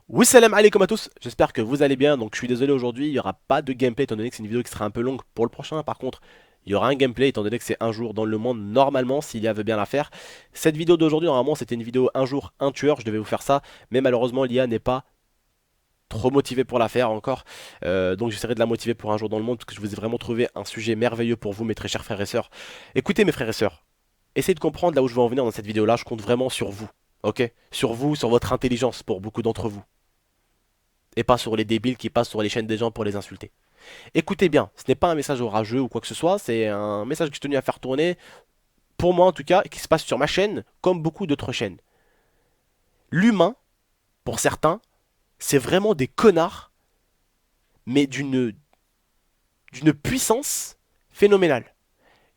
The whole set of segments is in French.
Oui, salam alaikum à tous, j'espère que vous allez bien. Donc je suis désolé, aujourd'hui il n'y aura pas de gameplay étant donné que c'est une vidéo qui sera un peu longue. Pour le prochain par contre il y aura un gameplay étant donné que c'est un jour dans le monde normalement s'il y veut bien la faire. Cette vidéo d'aujourd'hui normalement c'était une vidéo un jour un tueur, je devais vous faire ça. Mais malheureusement l'IA n'est pas trop motivée pour la faire encore. Donc j'essaierai de la motiver pour un jour dans le monde parce que je vous ai vraiment trouvé un sujet merveilleux pour vous mes très chers frères et sœurs. Écoutez mes frères et sœurs, essayez de comprendre là où je veux en venir dans cette vidéo là, je compte vraiment sur vous. Ok, sur vous, sur votre intelligence pour beaucoup d'entre vous. Et pas sur les débiles qui passent sur les chaînes des gens pour les insulter. Écoutez bien, ce n'est pas un message orageux ou quoi que ce soit, c'est un message que je tenais à faire tourner, pour moi en tout cas, qui se passe sur ma chaîne, comme beaucoup d'autres chaînes. L'humain, pour certains, c'est vraiment des connards, mais d'une puissance phénoménale.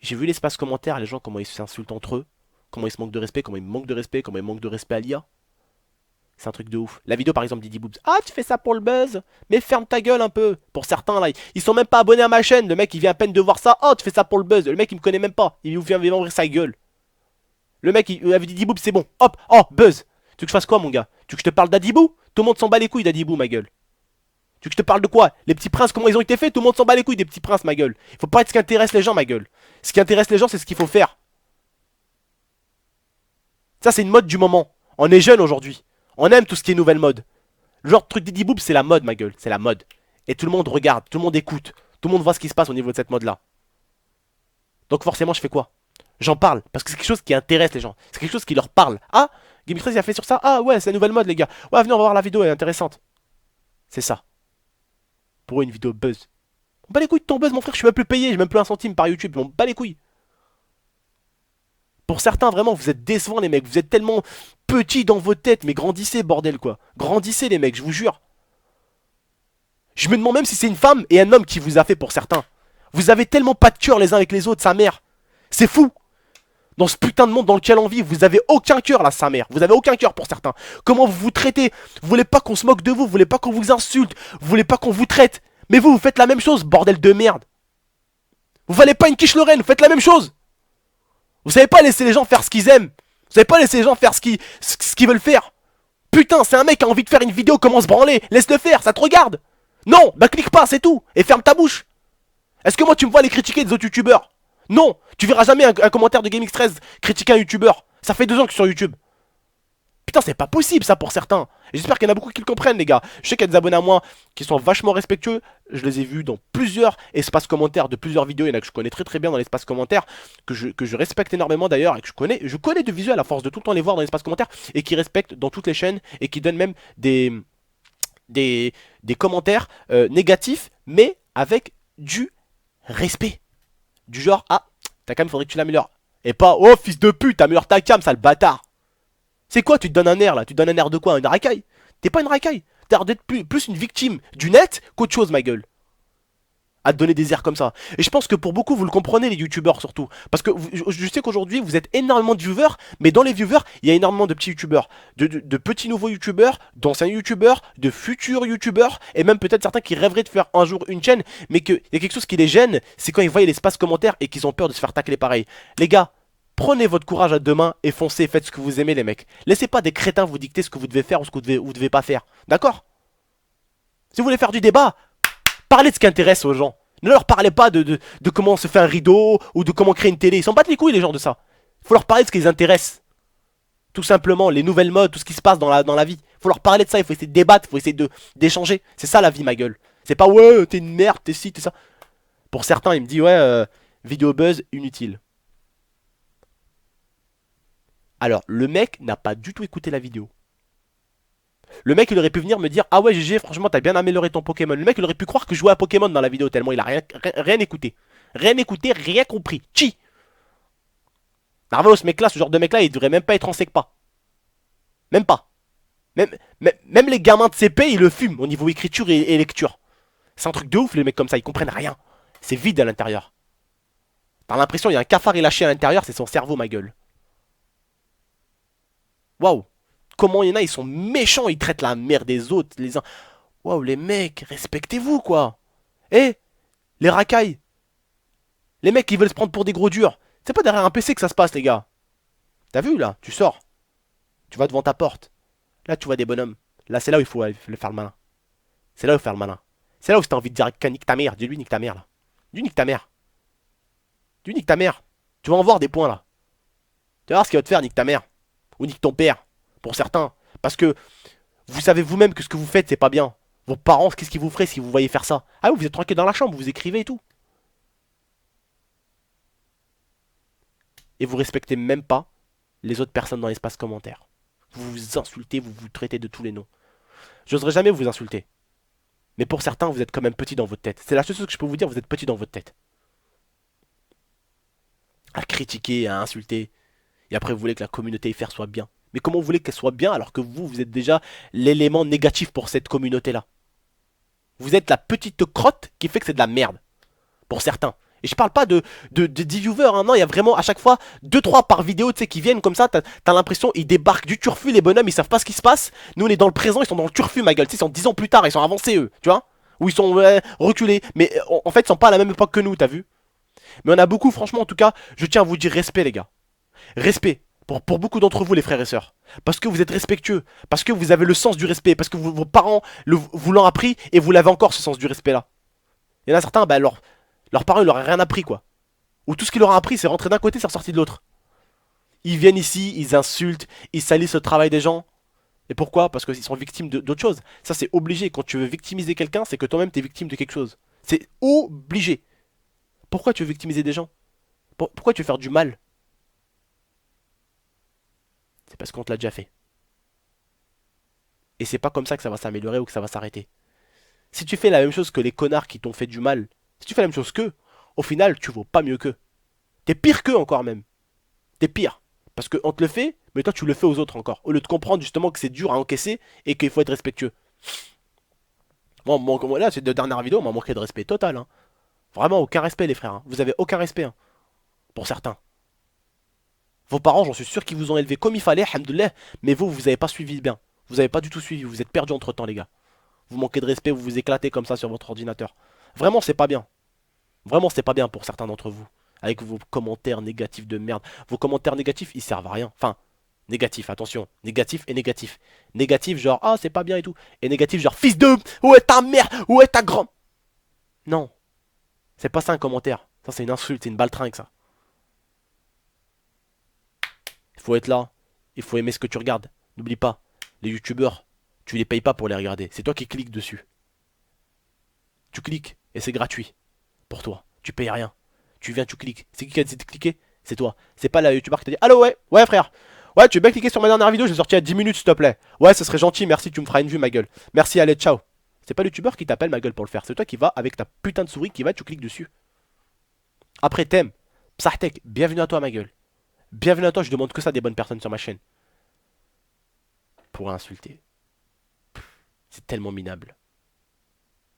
J'ai vu l'espace commentaire, les gens comment ils s'insultent entre eux, comment ils se manquent de respect, comment ils manquent de respect, comment ils manquent de respect à l'IA. C'est un truc de ouf. La vidéo par exemple d'Didi Boobs. Ah, tu fais ça pour le buzz? Mais ferme ta gueule un peu. Pour certains là, ils sont même pas abonnés à ma chaîne. Le mec il vient à peine de voir ça. Oh, tu fais ça pour le buzz. Le mec il me connaît même pas. Il vient ouvrir sa gueule. Le mec il avait Didi Boobs, c'est bon. Hop, oh, buzz. Tu veux que je fasse quoi mon gars? Tu veux que je te parle d'Adibou? Tout le monde s'en bat les couilles d'Adibou ma gueule. Tu veux que je te parle de quoi? Les petits princes, comment ils ont été faits? Tout le monde s'en bat les couilles des petits princes ma gueule. Il faut pas être ce qui intéresse les gens ma gueule. Ce qui intéresse les gens c'est ce qu'il faut faire. Ça c'est une mode du moment. On est jeune aujourd'hui. On aime tout ce qui est nouvelle mode. Le genre de truc Didi Boob, c'est la mode, ma gueule. C'est la mode. Et tout le monde regarde, tout le monde écoute. Tout le monde voit ce qui se passe au niveau de cette mode-là. Donc forcément, je fais quoi? J'en parle. Parce que c'est quelque chose qui intéresse les gens. C'est quelque chose qui leur parle. Ah, Game13 il a fait sur ça. Ah ouais, c'est la nouvelle mode, les gars. Ouais, venez, on va voir la vidéo, elle est intéressante. C'est ça. Pour une vidéo buzz. On bat les couilles de ton buzz, mon frère. Je suis même plus payé. J'ai même plus un centime par YouTube. On bat les couilles. Pour certains, vraiment, vous êtes décevants, les mecs. Vous êtes tellement petits dans vos têtes. Mais grandissez, bordel, quoi. Grandissez, les mecs, je vous jure. Je me demande même si c'est une femme et un homme qui vous a fait pour certains. Vous avez tellement pas de cœur les uns avec les autres, sa mère. C'est fou. Dans ce putain de monde dans lequel on vit, vous avez aucun cœur, là, sa mère. Vous avez aucun cœur pour certains. Comment vous vous traitez? Vous voulez pas qu'on se moque de vous. Vous voulez pas qu'on vous insulte. Vous voulez pas qu'on vous traite. Mais vous faites la même chose, bordel de merde. Vous valez pas une quiche Lorraine, vous faites la même chose. Vous savez pas laisser les gens faire ce qu'ils aiment. Vous savez pas laisser les gens faire ce qu'ils veulent faire. Putain, c'est un mec qui a envie de faire une vidéo, comment se branler. Laisse-le faire, ça te regarde. Non, bah clique pas, c'est tout. Et ferme ta bouche. Est-ce que moi tu me vois aller critiquer des autres youtubeurs? Non, tu verras jamais un commentaire de GameX13 critiquer un youtubeur. Ça fait 2 ans que je suis sur YouTube. Putain, c'est pas possible ça pour certains. J'espère qu'il y en a beaucoup qui le comprennent, les gars. Je sais qu'il y a des abonnés à moi qui sont vachement respectueux. Je les ai vus dans plusieurs espaces commentaires de plusieurs vidéos. Il y en a que je connais très très bien dans l'espace commentaire, que je respecte énormément d'ailleurs et que je connais de visuel à force de tout le temps les voir dans l'espace commentaire et qui respectent dans toutes les chaînes et qui donnent même des commentaires négatifs, mais avec du respect. Du genre, ah, ta cam, faudrait que tu l'améliores. Et pas, oh fils de pute, améliore ta cam, sale bâtard. C'est quoi, tu te donnes un air là? Tu te donnes un air de quoi? Une racaille? T'es pas une racaille. T'as l'air d'être plus une victime du net qu'autre chose, ma gueule. À te donner des airs comme ça. Et je pense que pour beaucoup, vous le comprenez, les youtubeurs surtout. Parce que je sais qu'aujourd'hui, vous êtes énormément de viewers, mais dans les viewers, il y a énormément de petits youtubeurs. De petits nouveaux youtubeurs, d'anciens youtubeurs, de futurs youtubeurs, et même peut-être certains qui rêveraient de faire un jour une chaîne, mais qu'il y a quelque chose qui les gêne, c'est quand ils voient l'espace commentaire et qu'ils ont peur de se faire tacler pareil. Les gars, prenez votre courage à deux mains et foncez, faites ce que vous aimez les mecs. Laissez pas des crétins vous dicter ce que vous devez faire ou ce que vous devez pas faire. D'accord? Si vous voulez faire du débat, parlez de ce qui intéresse aux gens. Ne leur parlez pas de comment on se fait un rideau ou de comment créer une télé. Ils s'en battent les couilles les gens de ça. Faut leur parler de ce qui les intéresse. Tout simplement, les nouvelles modes, tout ce qui se passe dans la vie. Faut leur parler de ça, il faut essayer de débattre, il faut essayer d'échanger. C'est ça la vie ma gueule. C'est pas ouais, t'es une merde, t'es ci, t'es ça. Pour certains, il me dit ouais, vidéo buzz inutile. Alors, le mec n'a pas du tout écouté la vidéo. Le mec, il aurait pu venir me dire ah ouais, GG, franchement, t'as bien amélioré ton Pokémon. Le mec, il aurait pu croire que je jouais à Pokémon dans la vidéo tellement il a rien écouté. Rien écouté, rien compris. Chi. Narvalo, ce mec-là, ce genre de mec-là, il devrait même pas être en SECPA. Même pas. Même les gamins de CP, ils le fument au niveau écriture et lecture. C'est un truc de ouf, les mecs comme ça, ils comprennent rien. C'est vide à l'intérieur. T'as l'impression qu'il y a un cafard lâché à l'intérieur, c'est son cerveau, ma gueule. Waouh. comment il y en a, ils sont méchants, ils traitent la mère des autres, les uns. Waouh, les mecs, respectez-vous, quoi. Eh, les racailles. Les mecs qui veulent se prendre pour des gros durs. C'est pas derrière un PC que ça se passe, les gars. T'as vu, là? Tu sors. Tu vas devant ta porte. Là, tu vois des bonhommes. Là, c'est là où il faut le faire le malin. C'est là où il faut faire le malin. C'est là où t'as envie de dire nique ta mère. Dis-lui nique ta mère, là. Dis nique ta mère. Dis nique ta mère. Tu vas en voir des points, là. Tu vas voir ce qu'il va te faire, nique ta mère. Ou nique ton père. Pour certains. Parce que vous savez vous-même que ce que vous faites, c'est pas bien. Vos parents, qu'est-ce qu'ils vous feraient si vous voyez faire ça? Ah oui, vous êtes tranquille dans la chambre, vous écrivez et tout. Et vous respectez même pas les autres personnes dans l'espace commentaire. Vous vous insultez, vous vous traitez de tous les noms. J'oserais jamais vous insulter. Mais pour certains, vous êtes quand même petit dans votre tête. C'est la seule chose que je peux vous dire, vous êtes petit dans votre tête. À critiquer, à insulter. Et après, vous voulez que la communauté IFR soit bien. Mais comment vous voulez qu'elle soit bien alors que vous, vous êtes déjà l'élément négatif pour cette communauté-là? Vous êtes la petite crotte qui fait que c'est de la merde. Pour certains. Et je parle pas de 10 viewers, hein, non, il y a vraiment à chaque fois 2-3 par vidéo, tu sais, qui viennent comme ça, t'as l'impression, ils débarquent du turfu, les bonhommes, ils savent pas ce qui se passe. Nous, on est dans le présent, ils sont dans le turfu, ma gueule, tu sais, ils sont 10 ans plus tard, ils sont avancés, eux, tu vois. Ou ils sont reculés, mais en fait, ils sont pas à la même époque que nous, t'as vu. Mais on a beaucoup, franchement, en tout cas, je tiens à vous dire respect, les gars. Respect. Pour beaucoup d'entre vous, les frères et sœurs. Parce que vous êtes respectueux. Parce que vous avez le sens du respect. Parce que vos parents vous l'ont appris et vous l'avez encore, ce sens du respect-là. Il y en a certains, bah, leurs parents, ils leur ont rien appris, quoi. Ou tout ce qu'ils leur ont appris, c'est rentrer d'un côté, c'est ressorti de l'autre. Ils viennent ici, ils insultent, ils salissent le travail des gens. Et pourquoi? Parce qu'ils sont victimes d'autre chose. Ça, c'est obligé. Quand tu veux victimiser quelqu'un, c'est que toi-même, t'es victime de quelque chose. C'est obligé. Pourquoi tu veux victimiser des gens? Pourquoi tu veux faire du mal? C'est parce qu'on te l'a déjà fait. Et c'est pas comme ça que ça va s'améliorer ou que ça va s'arrêter. Si tu fais la même chose que les connards qui t'ont fait du mal, si tu fais la même chose qu'eux, au final, tu vaux pas mieux qu'eux. T'es pire qu'eux encore même. T'es pire. Parce qu'on te le fait, mais toi tu le fais aux autres encore. Au lieu de comprendre justement que c'est dur à encaisser et qu'il faut être respectueux. Moi, là, ces 2 dernières vidéos m'ont manqué de respect total. Hein. Vraiment aucun respect les frères. Hein. Vous avez aucun respect. Hein. Pour certains. Vos parents, j'en suis sûr qu'ils vous ont élevé comme il fallait, alhamdoulilah. Mais vous avez pas suivi bien. Vous avez pas du tout suivi. Vous êtes perdu entre temps les gars. Vous manquez de respect, vous vous éclatez comme ça sur votre ordinateur. Vraiment c'est pas bien. Vraiment c'est pas bien pour certains d'entre vous. Avec vos commentaires négatifs de merde. Vos commentaires négatifs, ils servent à rien. Enfin, négatif, attention. Négatif et négatif. Négatif genre, ah c'est pas bien et tout. Et négatif genre, fils de... Où est ta mère? Où est ta grand... Non. C'est pas ça un commentaire. Ça c'est une insulte, c'est une baltringue ça. Il faut être là. Il faut aimer ce que tu regardes. N'oublie pas, les youtubeurs, tu les payes pas pour les regarder. C'est toi qui cliques dessus. Tu cliques et c'est gratuit. Pour toi. Tu payes rien. Tu viens, tu cliques. C'est qui a décidé de cliquer? C'est toi. C'est pas la youtubeur qui t'a dit allô, ouais, ouais, frère. Ouais, tu veux bien cliquer sur ma dernière vidéo? Je l'ai sortie à 10 minutes, s'il te plaît. Ouais, ce serait gentil, merci, tu me feras une vue, ma gueule. Merci, allez, ciao. C'est pas le youtubeur qui t'appelle, ma gueule, pour le faire. C'est toi qui vas avec ta putain de souris qui va, tu cliques dessus. Après, t'aimes. Psahtek, bienvenue à toi, ma gueule. Bienvenue à toi, je demande que ça des bonnes personnes sur ma chaîne. Pour insulter. C'est tellement minable.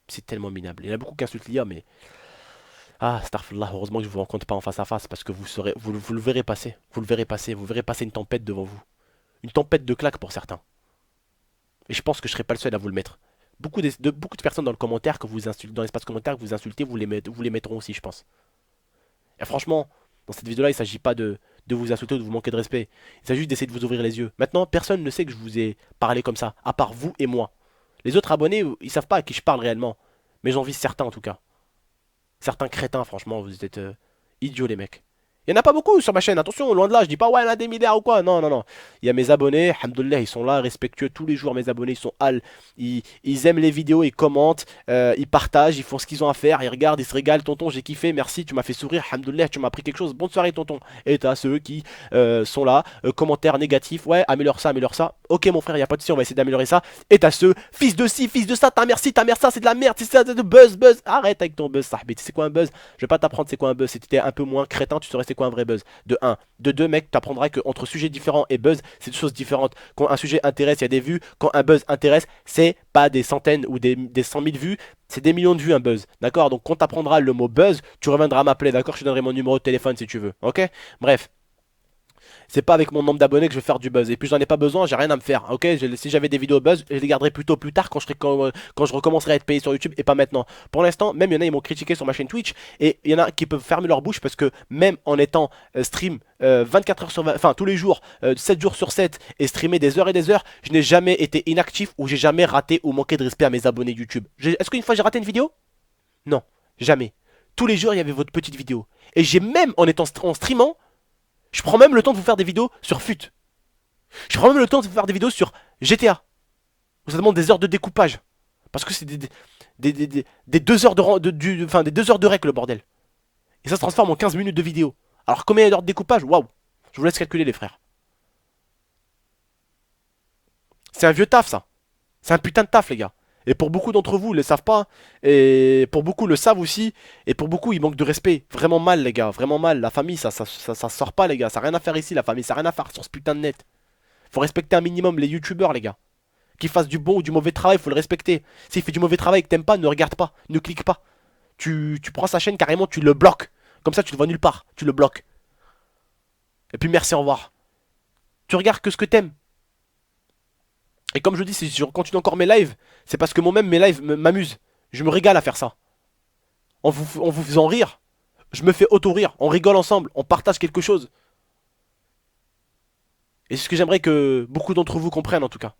C'est tellement minable. Il y en a beaucoup qui insultent l'IA, mais. Ah, astaghfirullah, heureusement que je vous rencontre pas en face à face parce que vous le verrez passer. Vous verrez passer une tempête devant vous. Une tempête de claques pour certains. Et je pense que je serai pas le seul à vous le mettre. Beaucoup de personnes dans le commentaire que vous insultez, dans l'espace commentaire que vous insultez, vous les mettront aussi, je pense. Et franchement, dans cette vidéo-là, il ne s'agit pas de vous insulter ou de vous manquer de respect. Il s'agit juste d'essayer de vous ouvrir les yeux. Maintenant, personne ne sait que je vous ai parlé comme ça, à part vous et moi. Les autres abonnés, ils savent pas à qui je parle réellement. Mais j'en vis certains en tout cas. Certains crétins, franchement, vous êtes idiots les mecs. Il n'y en a pas beaucoup sur ma chaîne, attention, loin de là, je dis pas ouais, il y en a des milliards ou quoi, non, non, non. Il y a mes abonnés, alhamdoulilah, ils sont là, respectueux tous les jours, mes abonnés, ils sont ils aiment les vidéos, ils commentent, ils partagent, ils font ce qu'ils ont à faire, ils regardent, ils se régalent, tonton, j'ai kiffé, merci, tu m'as fait sourire, alhamdoulilah, tu m'as appris quelque chose, bonne soirée, tonton. Et t'as ceux qui sont là, commentaires négatifs, ouais, améliore ça, ok mon frère, il y a pas de souci, on va essayer d'améliorer ça. Et t'as ceux, fils de ci, fils de ça, ta mère ça, c'est de la merde, c'est ça, de buzz, arrête avec ton buzz, sahbi, tu sais quoi un buzz? Je vais pas t'apprendre c'est quoi un buzz, si t'étais un peu moins crétin, tu saurais c'est quoi un vrai buzz. De un. De deux, mec, t'apprendras que entre sujets différents et buzz, c'est deux choses différentes. Quand un sujet intéresse, il y a des vues. Quand un buzz intéresse, c'est pas des centaines ou des 100 000 vues, c'est des millions de vues un buzz. D'accord? Donc quand t'apprendras le mot buzz, tu reviendras m'appeler, d'accord? Je te donnerai mon numéro de téléphone si tu veux. Ok? Bref. C'est pas avec mon nombre d'abonnés que je vais faire du buzz. Et puis j'en ai pas besoin, j'ai rien à me faire. Ok, si j'avais des vidéos buzz, je les garderai plutôt plus tard quand je recommencerai à être payé sur YouTube et pas maintenant. Pour l'instant, même il y en a, ils m'ont critiqué sur ma chaîne Twitch. Et il y en a qui peuvent fermer leur bouche parce que même en étant stream 24 heures sur 20, enfin tous les jours, 7 jours sur 7 et streamer des heures et des heures, je n'ai jamais été inactif ou j'ai jamais raté ou manqué de respect à mes abonnés YouTube. Est-ce qu'une fois j'ai raté une vidéo? Non, jamais. Tous les jours, il y avait votre petite vidéo. Et j'ai même, en streamant, je prends même le temps de vous faire des vidéos sur FUT. Je prends même le temps de vous faire des vidéos sur GTA. Où ça demande des heures de découpage. Parce que c'est des 2 heures enfin, des 2 heures de règle, le bordel. Et ça se transforme en 15 minutes de vidéo. Alors combien il y a d'heures de découpage? Waouh. Je vous laisse calculer, les frères. C'est un vieux taf, ça. C'est un putain de taf, les gars. Et pour beaucoup d'entre vous, ils le savent pas. Et pour beaucoup, le savent aussi. Et pour beaucoup, il manque de respect. Vraiment mal, les gars. Vraiment mal. La famille, ça sort pas, les gars. Ça n'a rien à faire ici, la famille. Ça n'a rien à faire sur ce putain de net. Faut respecter un minimum les youtubeurs, les gars. Qu'il fasse du bon ou du mauvais travail, faut le respecter. S'il fait du mauvais travail et que t'aimes pas, ne regarde pas. Ne clique pas. Tu prends sa chaîne carrément, tu le bloques. Comme ça, tu le vois nulle part. Tu le bloques. Et puis merci, au revoir. Tu regardes que ce que t'aimes. Et comme je dis, si je continue encore mes lives, c'est parce que moi-même, mes lives m'amusent. Je me régale à faire ça. En vous faisant rire, je me fais auto-rire. On rigole ensemble, on partage quelque chose. Et c'est ce que j'aimerais que beaucoup d'entre vous comprennent en tout cas.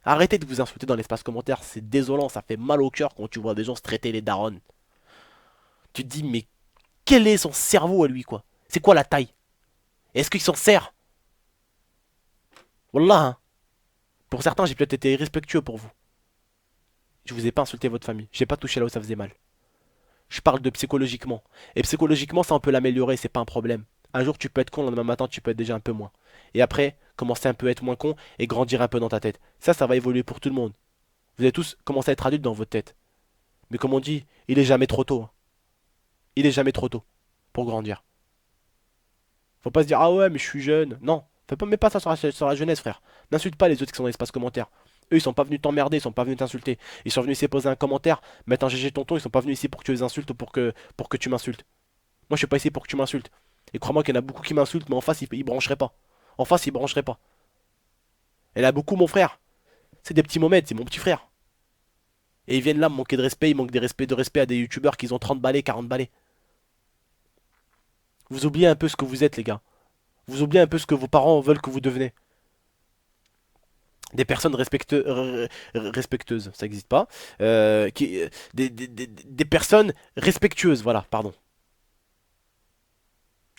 Arrêtez de vous insulter dans l'espace commentaire, c'est désolant, ça fait mal au cœur quand tu vois des gens se traiter les darons. Tu te dis, mais quel est son cerveau à lui, quoi? C'est quoi la taille? Est-ce qu'il s'en sert? Wallah, hein. Pour certains, j'ai peut-être été irrespectueux pour vous. Je vous ai pas insulté votre famille, j'ai pas touché là où ça faisait mal. Je parle de psychologiquement. Et psychologiquement, ça on peut l'améliorer, c'est pas un problème. Un jour tu peux être con, le lendemain matin tu peux être déjà un peu moins. Et après, commencer un peu à être moins con et grandir un peu dans ta tête. Ça va évoluer pour tout le monde. Vous allez tous commencer à être adultes dans votre tête. Mais comme on dit, il est jamais trop tôt, hein. Il est jamais trop tôt pour grandir. Faut pas se dire, ah ouais, mais je suis jeune. Non, mets pas ça sur la jeunesse, frère. N'insulte pas les autres qui sont dans l'espace commentaire. Eux, ils sont pas venus t'emmerder, ils sont pas venus t'insulter. Ils sont venus ici poser un commentaire, mettre un GG tonton, ils sont pas venus ici pour que tu les insultes ou pour que tu m'insultes. Moi, je suis pas ici pour que tu m'insultes. Et crois-moi qu'il y en a beaucoup qui m'insultent, mais en face, ils brancheraient pas. En face, ils brancheraient pas. Et là, beaucoup, mon frère. C'est des petits moments, c'est mon petit frère. Et ils viennent là me manquer de respect, ils manquent de respect à des youtubeurs qui ont 30 balais, 40 balais. Vous oubliez un peu ce que vous êtes, les gars. Vous oubliez un peu ce que vos parents veulent que vous devenez. Des personnes respectueuses, ça n'existe pas. Des personnes respectueuses, voilà, pardon.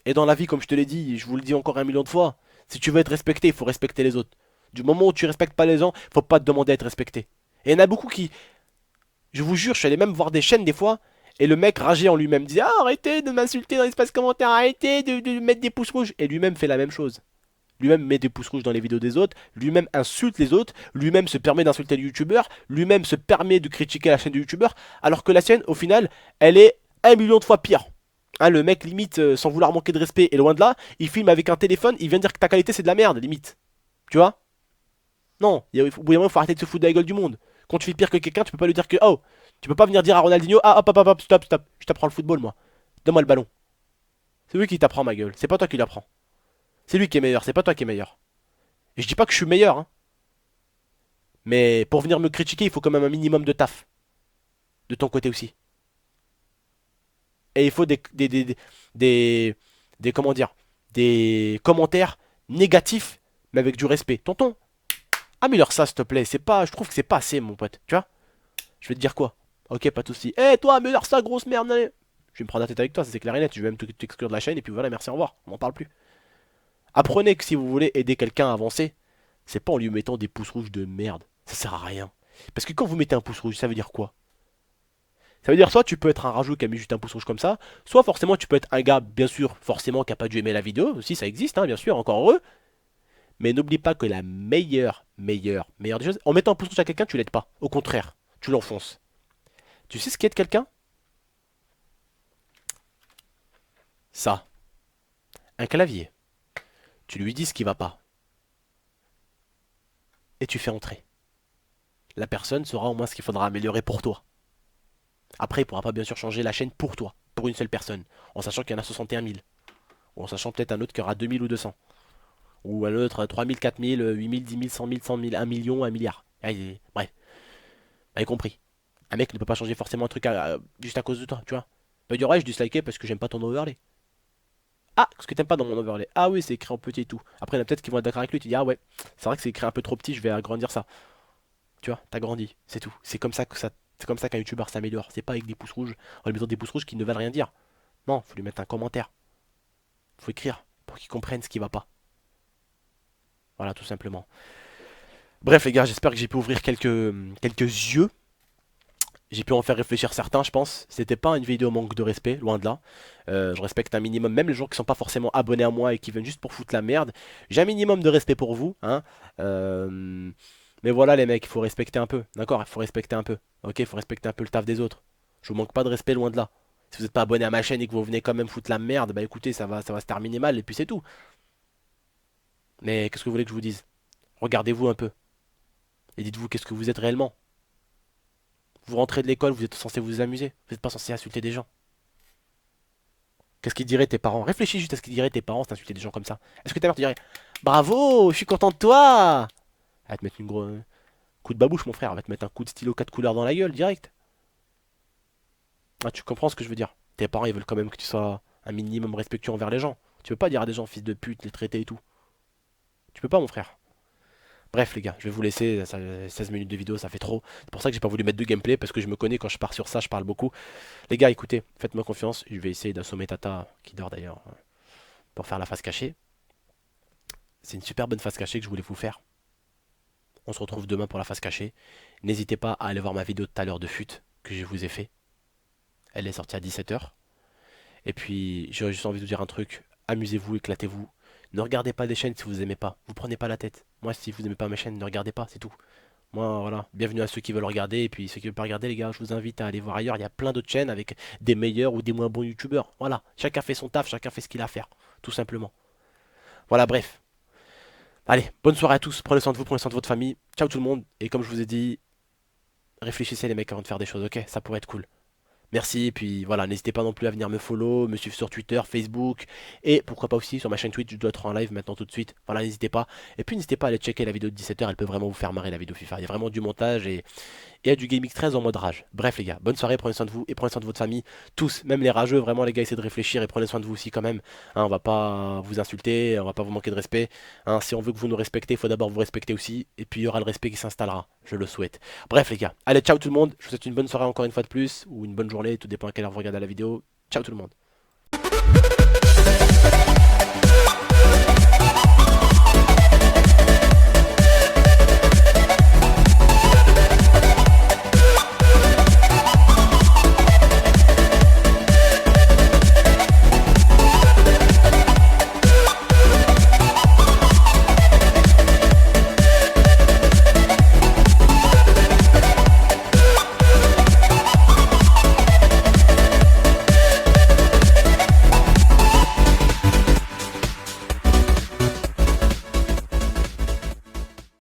Et dans la vie, comme je te l'ai dit, je vous le dis encore 1 million de fois, si tu veux être respecté, il faut respecter les autres. Du moment où tu respectes pas les gens, faut pas te demander à être respecté. Et il y en a beaucoup qui, je vous jure, je suis allé même voir des chaînes des fois, et le mec rageait en lui-même, disait, ah, arrêtez de m'insulter dans l'espace commentaire, arrêtez de mettre des pouces rouges. Et lui-même fait la même chose. Lui-même met des pouces rouges dans les vidéos des autres, lui-même insulte les autres, lui-même se permet d'insulter le youtubeur, lui-même se permet de critiquer la chaîne du youtubeur, alors que la sienne, au final, elle est 1 million de fois pire. Hein, le mec, limite, sans vouloir manquer de respect, et loin de là, il filme avec un téléphone, il vient dire que ta qualité c'est de la merde, limite. Tu vois? Non, au bout d'un moment, il faut arrêter de se foutre de la gueule du monde. Quand tu fais pire que quelqu'un, tu peux pas lui dire que, oh, tu peux pas venir dire à Ronaldinho, ah, hop, hop, hop, hop, stop, stop, je t'apprends le football, moi. Donne-moi le ballon. C'est lui qui t'apprend, ma gueule, c'est pas toi qui l'apprends. C'est lui qui est meilleur, c'est pas toi qui es meilleur. Et je dis pas que je suis meilleur, hein. Mais pour venir me critiquer, il faut quand même un minimum de taf. De ton côté aussi. Et il faut des, comment dire, des commentaires négatifs, mais avec du respect. Tonton, améliore ça, s'il te plaît. C'est pas, je trouve que c'est pas assez, mon pote. Tu vois? Je vais te dire quoi? Ok, pas de soucis. Eh, toi, améliore ça, grosse merde. Allez. Je vais me prendre la tête avec toi, ça c'est clair et net. Je vais même t'exclure de la chaîne, et puis voilà, merci, au revoir. On n'en parle plus. Apprenez que si vous voulez aider quelqu'un à avancer, c'est pas en lui mettant des pouces rouges de merde. Ça sert à rien. Parce que quand vous mettez un pouce rouge, ça veut dire quoi? Ça veut dire soit tu peux être un rageux qui a mis juste un pouce rouge comme ça, soit forcément tu peux être un gars, bien sûr, forcément, qui a pas dû aimer la vidéo, aussi ça existe, hein, bien sûr, encore heureux. Mais n'oublie pas que la meilleure des choses, en mettant un pouce rouge à quelqu'un, tu l'aides pas. Au contraire, tu l'enfonces. Tu sais ce qu'est de quelqu'un? Ça. Un clavier. Tu lui dis ce qui va pas. Et tu fais entrer. La personne saura au moins ce qu'il faudra améliorer pour toi. Après, il pourra pas bien sûr changer la chaîne pour toi, pour une seule personne, en sachant qu'il y en a 61 000. Ou en sachant peut-être un autre qui aura 2000 ou 200. Ou un autre 3000, 4000, 8000, 10 000, 100 000, 100 000, 1 million, 1 milliard. Bref, vous avez compris. Un mec ne peut pas changer forcément un truc juste à cause de toi, tu vois. Il peut dire ouais, je disliké parce que j'aime pas ton overlay. Ah, ce que t'aimes pas dans mon overlay. Ah oui, c'est écrit en petit et tout. Après, il y en a peut-être qui vont être d'accord avec lui. Tu dis ah ouais, c'est vrai que c'est écrit un peu trop petit, je vais agrandir ça. Tu vois, t'as grandi, c'est tout. C'est comme ça qu'un youtubeur s'améliore. C'est pas avec des pouces rouges, en lui mettant des pouces rouges qui ne veulent rien dire. Non, faut lui mettre un commentaire. Faut écrire pour qu'il comprenne ce qui va pas. Voilà, tout simplement. Bref, les gars, j'espère que j'ai pu ouvrir quelques yeux. J'ai pu en faire réfléchir certains, je pense. C'était pas une vidéo manque de respect, loin de là. Je respecte un minimum, même les gens qui sont pas forcément abonnés à moi et qui viennent juste pour foutre la merde. J'ai un minimum de respect pour vous, hein. Mais voilà, les mecs, il faut respecter un peu, d'accord? Il faut respecter un peu, ok? Il faut respecter un peu le taf des autres. Je vous manque pas de respect, loin de là. Si vous n'êtes pas abonné à ma chaîne et que vous venez quand même foutre la merde, bah écoutez, ça va se terminer mal et puis c'est tout. Mais qu'est-ce que vous voulez que je vous dise? Regardez-vous un peu et dites-vous qu'est-ce que vous êtes réellement. Vous rentrez de l'école, vous êtes censé vous amuser. Vous n'êtes pas censé insulter des gens. Qu'est-ce qu'ils diraient tes parents? Réfléchis juste à ce qu'ils diraient tes parents si t'insultais des gens comme ça. Est-ce que ta mère te dirait bravo, je suis content de toi? Elle va te mettre une gros coup de babouche, mon frère. Elle va te mettre un coup de stylo 4 couleurs dans la gueule direct. Ah, tu comprends ce que je veux dire? Tes parents, ils veulent quand même que tu sois un minimum respectueux envers les gens. Tu peux pas dire à des gens fils de pute, les traiter et tout. Tu peux pas, mon frère. Bref, les gars, je vais vous laisser. 16 minutes de vidéo, ça fait trop. C'est pour ça que j'ai pas voulu mettre de gameplay parce que je me connais quand je pars sur ça, je parle beaucoup. Les gars, écoutez, faites-moi confiance. Je vais essayer d'assommer Tata, qui dort d'ailleurs, pour faire la face cachée. C'est une super bonne face cachée que je voulais vous faire. On se retrouve demain pour la face cachée. N'hésitez pas à aller voir ma vidéo de tout à l'heure de fut que je vous ai fait. Elle est sortie à 17h. Et puis, j'aurais juste envie de vous dire un truc. Amusez-vous, éclatez-vous. Ne regardez pas des chaînes si vous aimez pas. Vous prenez pas la tête. Moi, si vous aimez pas mes chaînes, ne regardez pas, c'est tout. Moi, voilà. Bienvenue à ceux qui veulent regarder. Et puis, ceux qui veulent pas regarder, les gars, je vous invite à aller voir ailleurs. Il y a plein d'autres chaînes avec des meilleurs ou des moins bons youtubeurs. Voilà. Chacun fait son taf, chacun fait ce qu'il a à faire. Tout simplement. Voilà, bref. Allez, bonne soirée à tous. Prenez soin de vous, prenez soin de votre famille. Ciao tout le monde. Et comme je vous ai dit, réfléchissez les mecs avant de faire des choses, ok? Ça pourrait être cool. Merci, et puis voilà, n'hésitez pas non plus à venir me follow, me suivre sur Twitter, Facebook, et pourquoi pas aussi sur ma chaîne Twitch, je dois être en live maintenant tout de suite. Voilà, n'hésitez pas. Et puis n'hésitez pas à aller checker la vidéo de 17h, elle peut vraiment vous faire marrer la vidéo FIFA. Il y a vraiment du montage et il y a du Gaming 13 en mode rage. Bref les gars, bonne soirée, prenez soin de vous et prenez soin de votre famille. Tous, même les rageux, vraiment les gars, essayez de réfléchir et prenez soin de vous aussi quand même. Hein, on va pas vous insulter, on va pas vous manquer de respect. Hein, si on veut que vous nous respectez, il faut d'abord vous respecter aussi. Et puis il y aura le respect qui s'installera, je le souhaite. Bref les gars, allez ciao tout le monde, je vous souhaite une bonne soirée encore une fois de plus, ou une bonne journée, tout dépend à quelle heure vous regardez la vidéo. Ciao tout le monde.